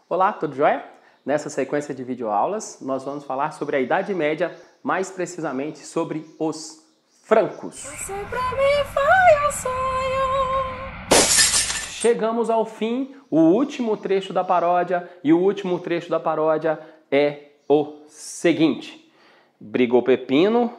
Olá, tudo jóia? Nessa sequência de videoaulas, nós vamos falar sobre a Idade Média, mais precisamente sobre os francos. Você pra mim foi um sonho. Chegamos ao fim, o último trecho da paródia, e o último trecho da paródia é o seguinte. Brigou Pepino,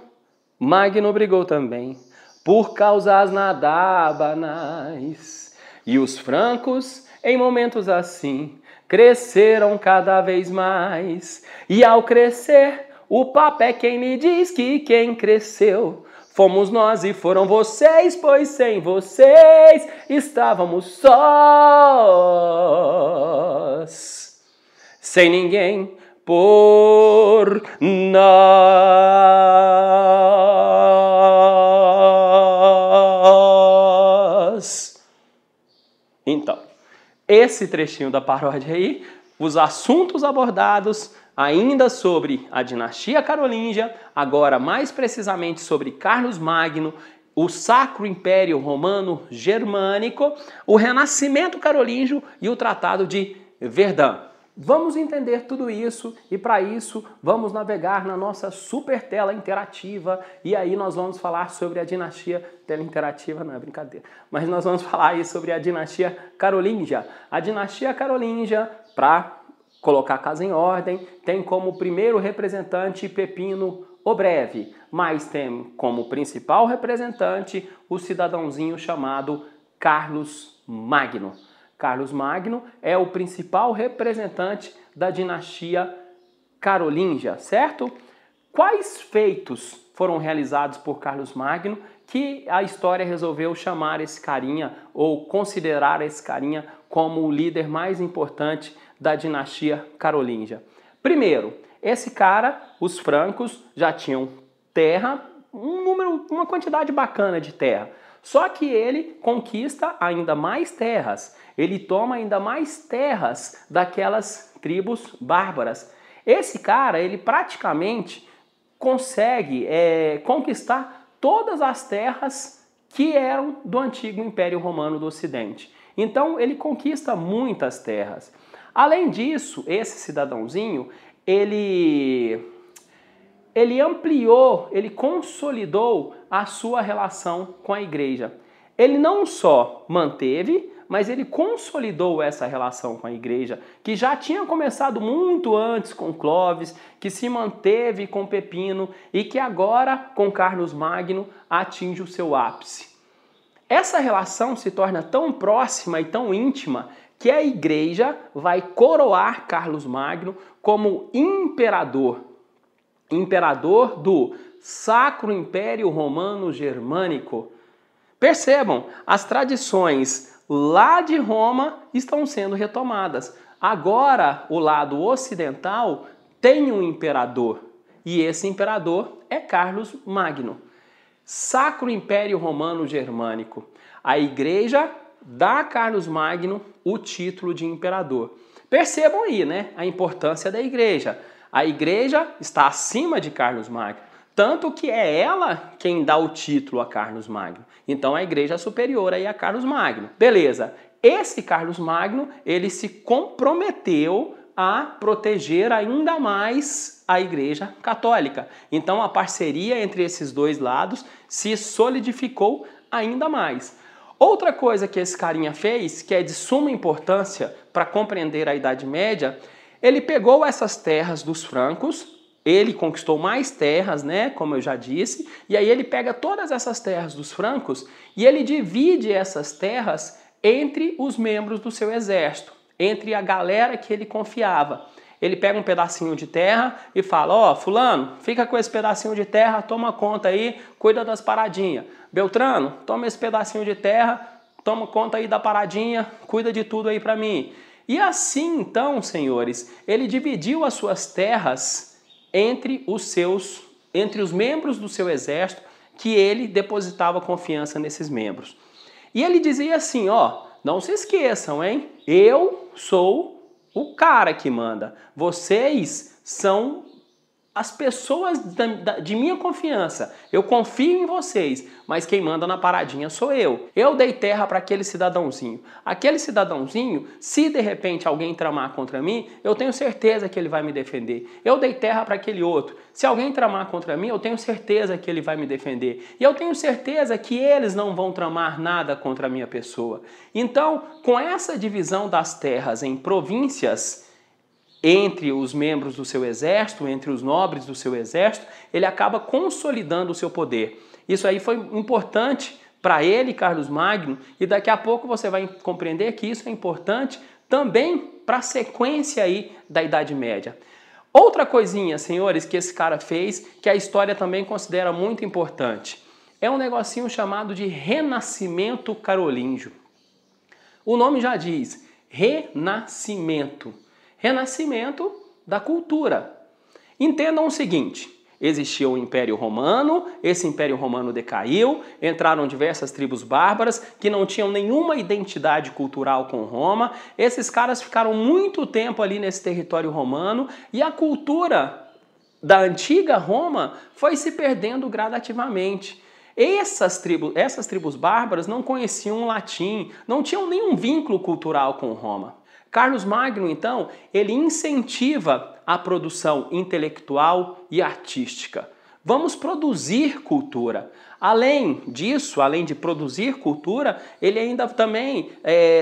Magno brigou também, por causas nada banais. E os francos, em momentos assim, cresceram cada vez mais. E ao crescer, o Papa é quem me diz que quem cresceu fomos nós e foram vocês, pois sem vocês estávamos sós. Sem ninguém por nós. Então, esse trechinho da paródia aí, os assuntos abordados ainda sobre a dinastia carolíngia, agora mais precisamente sobre Carlos Magno, o Sacro Império Romano Germânico, o Renascimento Carolíngio e o Tratado de Verdun. Vamos entender tudo isso e para isso vamos navegar na nossa super tela interativa e aí nós vamos falar sobre a dinastia, tela interativa não é brincadeira, mas nós vamos falar aí sobre a dinastia carolíngia. A dinastia carolíngia, para colocar a casa em ordem, tem como primeiro representante Pepino o Breve, mas tem como principal representante o cidadãozinho chamado Carlos Magno. Carlos Magno é o principal representante da dinastia carolíngia, certo? Quais feitos foram realizados por Carlos Magno que a história resolveu chamar esse carinha ou considerar esse carinha como o líder mais importante da dinastia carolíngia? Primeiro, esse cara, os francos, já tinham terra, uma quantidade bacana de terra. Só que ele conquista ainda mais terras, ele toma ainda mais terras daquelas tribos bárbaras. Esse cara, ele praticamente consegue conquistar todas as terras que eram do antigo Império Romano do Ocidente. Então ele conquista muitas terras. Além disso, esse cidadãozinho, ele ampliou, ele consolidou a sua relação com a igreja. Ele não só manteve, mas ele consolidou essa relação com a igreja, que já tinha começado muito antes com Clovis, que se manteve com Pepino e que agora, com Carlos Magno, atinge o seu ápice. Essa relação se torna tão próxima e tão íntima que a igreja vai coroar Carlos Magno como imperador do Sacro Império Romano Germânico. Percebam, as tradições lá de Roma estão sendo retomadas. Agora, o lado ocidental tem um imperador, e esse imperador é Carlos Magno. Sacro Império Romano Germânico. A igreja dá a Carlos Magno o título de imperador. Percebam aí, né, a importância da igreja. A igreja está acima de Carlos Magno, tanto que é ela quem dá o título a Carlos Magno. Então a igreja é superior aí a Carlos Magno. Beleza, esse Carlos Magno, ele se comprometeu a proteger ainda mais a igreja católica. Então a parceria entre esses dois lados se solidificou ainda mais. Outra coisa que esse carinha fez, que é de suma importância para compreender a Idade Média, ele pegou essas terras dos francos, ele conquistou mais terras, né, como eu já disse, e aí ele pega todas essas terras dos francos e ele divide essas terras entre os membros do seu exército, entre a galera que ele confiava. Ele pega um pedacinho de terra e fala, ó, fulano, fica com esse pedacinho de terra, toma conta aí, cuida das paradinhas. Beltrano, toma esse pedacinho de terra, toma conta aí da paradinha, cuida de tudo aí para mim. E assim, então, senhores, ele dividiu as suas terras entre os membros do seu exército, que ele depositava confiança nesses membros. E ele dizia assim, ó, não se esqueçam, hein? Eu sou o cara que manda. Vocês são as pessoas de minha confiança. Eu confio em vocês, mas quem manda na paradinha sou eu. Eu dei terra para aquele cidadãozinho. Aquele cidadãozinho, se de repente alguém tramar contra mim, eu tenho certeza que ele vai me defender. Eu dei terra para aquele outro. Se alguém tramar contra mim, eu tenho certeza que ele vai me defender. E eu tenho certeza que eles não vão tramar nada contra a minha pessoa. Então, com essa divisão das terras em províncias, entre os membros do seu exército, entre os nobres do seu exército, ele acaba consolidando o seu poder. Isso aí foi importante para ele, Carlos Magno, e daqui a pouco você vai compreender que isso é importante também para a sequência aí da Idade Média. Outra coisinha, senhores, que esse cara fez, que a história também considera muito importante, é um negocinho chamado de Renascimento Carolíngio. O nome já diz, renascimento. Renascimento da cultura. Entendam o seguinte, existia o Império Romano, esse Império Romano decaiu, entraram diversas tribos bárbaras que não tinham nenhuma identidade cultural com Roma, esses caras ficaram muito tempo ali nesse território romano e a cultura da antiga Roma foi se perdendo gradativamente. Essas tribos bárbaras não conheciam o latim, não tinham nenhum vínculo cultural com Roma. Carlos Magno, então, ele incentiva a produção intelectual e artística. Vamos produzir cultura. Além disso, além de produzir cultura, ele ainda também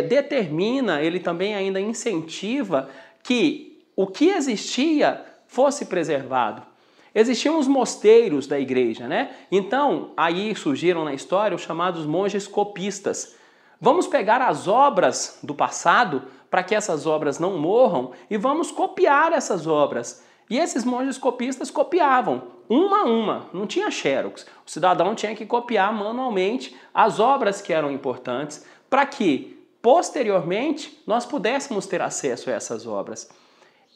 determina, ele também ainda incentiva que o que existia fosse preservado. Existiam os mosteiros da igreja, né? Então, aí surgiram na história os chamados monges copistas. Vamos pegar as obras do passado para que essas obras não morram e vamos copiar essas obras. E esses monges copistas copiavam, uma a uma, não tinha xerox. O cidadão tinha que copiar manualmente as obras que eram importantes para que, posteriormente, nós pudéssemos ter acesso a essas obras.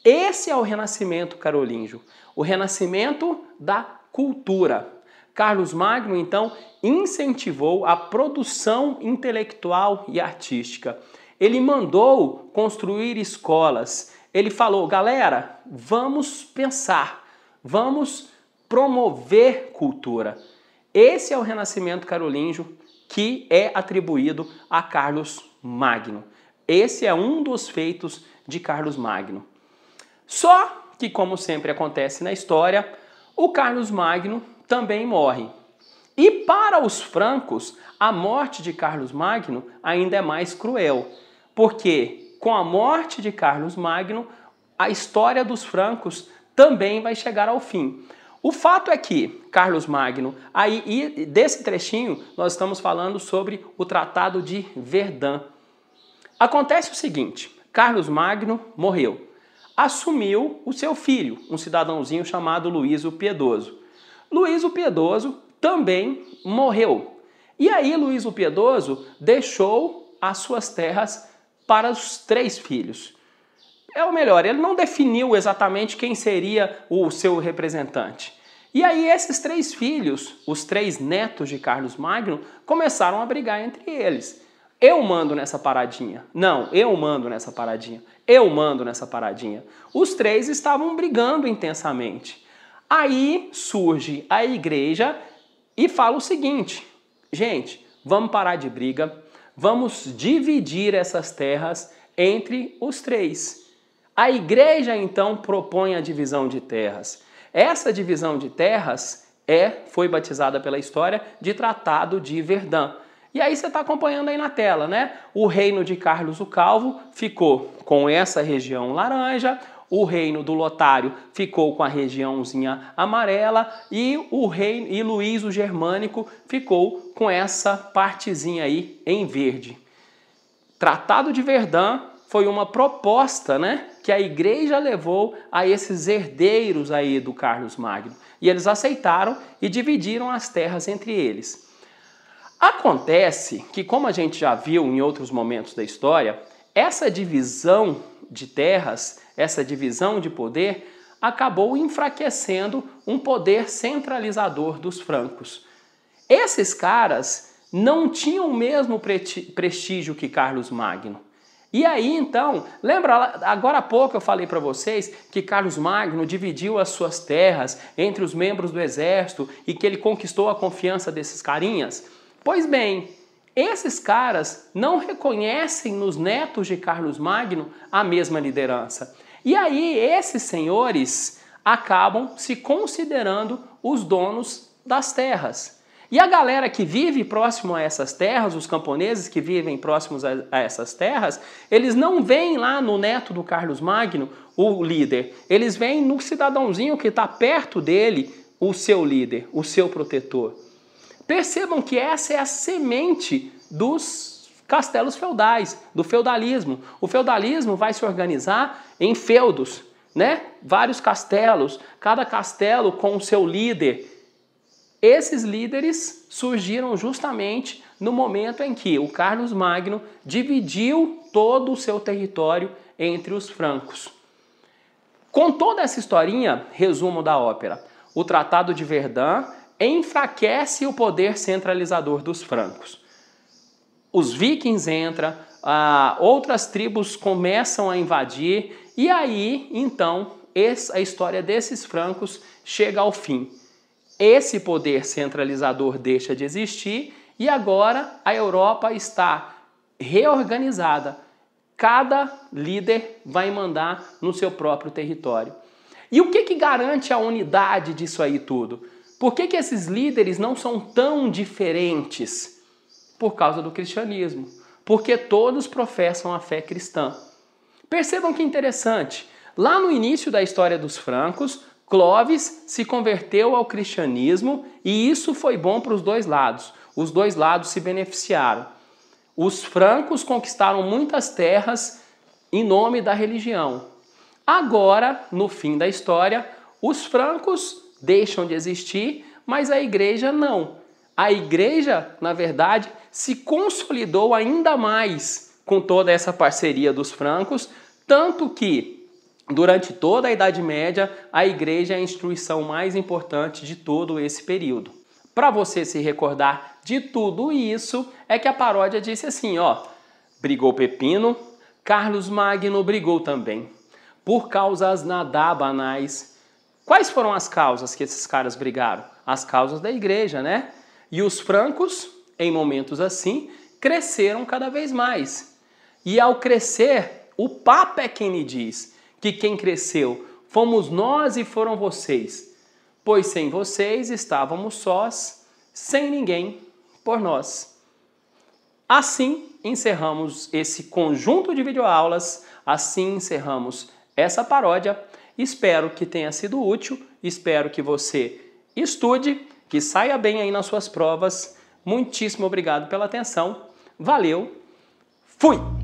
Esse é o Renascimento carolíngio, o renascimento da cultura. Carlos Magno, então, incentivou a produção intelectual e artística. Ele mandou construir escolas. Ele falou, galera, vamos pensar, vamos promover cultura. Esse é o Renascimento carolíngio que é atribuído a Carlos Magno. Esse é um dos feitos de Carlos Magno. Só que, como sempre acontece na história, o Carlos Magno também morre. E para os francos, a morte de Carlos Magno ainda é mais cruel, porque com a morte de Carlos Magno, a história dos francos também vai chegar ao fim. O fato é que Carlos Magno, e desse trechinho nós estamos falando sobre o Tratado de Verdun. Acontece o seguinte, Carlos Magno morreu, assumiu o seu filho, um cidadãozinho chamado Luís o Piedoso. Luís o Piedoso também morreu. E aí Luís o Piedoso deixou as suas terras para os 3 filhos. Ou melhor, ele não definiu exatamente quem seria o seu representante. E aí esses 3 filhos, os 3 netos de Carlos Magno, começaram a brigar entre eles. Eu mando nessa paradinha. Não, eu mando nessa paradinha. Eu mando nessa paradinha. Os 3 estavam brigando intensamente. Aí surge a igreja e fala o seguinte, gente, vamos parar de briga, vamos dividir essas terras entre os 3. A igreja então propõe a divisão de terras. Essa divisão de terras foi batizada pela história de Tratado de Verdun. E aí você está acompanhando aí na tela, né? O reino de Carlos o Calvo ficou com essa região laranja, o reino do Lotário ficou com a regiãozinha amarela e Luís o Germânico ficou com essa partezinha aí em verde. Tratado de Verdun foi uma proposta, né, que a igreja levou a esses herdeiros aí do Carlos Magno. E eles aceitaram e dividiram as terras entre eles. Acontece que, como a gente já viu em outros momentos da história, essa divisão de terras, essa divisão de poder, acabou enfraquecendo um poder centralizador dos francos. Esses caras não tinham o mesmo prestígio que Carlos Magno. E aí, então, lembra, agora há pouco eu falei para vocês que Carlos Magno dividiu as suas terras entre os membros do exército e que ele conquistou a confiança desses carinhas? Pois bem, esses caras não reconhecem nos netos de Carlos Magno a mesma liderança. E aí, esses senhores acabam se considerando os donos das terras. E a galera que vive próximo a essas terras, os camponeses que vivem próximos a essas terras, eles não veem lá no neto do Carlos Magno o líder. Eles veem no cidadãozinho que está perto dele o seu líder, o seu protetor. Percebam que essa é a semente dos castelos feudais, do feudalismo. O feudalismo vai se organizar em feudos, né? Vários castelos, cada castelo com o seu líder. Esses líderes surgiram justamente no momento em que o Carlos Magno dividiu todo o seu território entre os francos. Com toda essa historinha, resumo da ópera, o Tratado de Verdun enfraquece o poder centralizador dos francos. Os vikings entram, outras tribos começam a invadir e aí, então, a história desses francos chega ao fim. Esse poder centralizador deixa de existir e agora a Europa está reorganizada. Cada líder vai mandar no seu próprio território. E o que garante a unidade disso aí tudo? Por que esses líderes não são tão diferentes? Por causa do cristianismo. Porque todos professam a fé cristã. Percebam que interessante. Lá no início da história dos francos, Clovis se converteu ao cristianismo e isso foi bom para os dois lados. Os dois lados se beneficiaram. Os francos conquistaram muitas terras em nome da religião. Agora, no fim da história, os francos deixam de existir, mas a igreja não. A igreja, na verdade, se consolidou ainda mais com toda essa parceria dos francos, tanto que durante toda a Idade Média, a igreja é a instituição mais importante de todo esse período. Para você se recordar de tudo isso, é que a paródia disse assim, ó, brigou Pepino, Carlos Magno brigou também, por causas nada banais. Quais foram as causas que esses caras brigaram? As causas da igreja, né? E os francos, em momentos assim, cresceram cada vez mais. E ao crescer, o Papa é quem lhe diz que quem cresceu fomos nós e foram vocês, pois sem vocês estávamos sós, sem ninguém por nós. Assim encerramos esse conjunto de videoaulas, assim encerramos essa paródia. Espero que tenha sido útil, espero que você estude, que saia bem aí nas suas provas. Muitíssimo obrigado pela atenção, valeu, fui!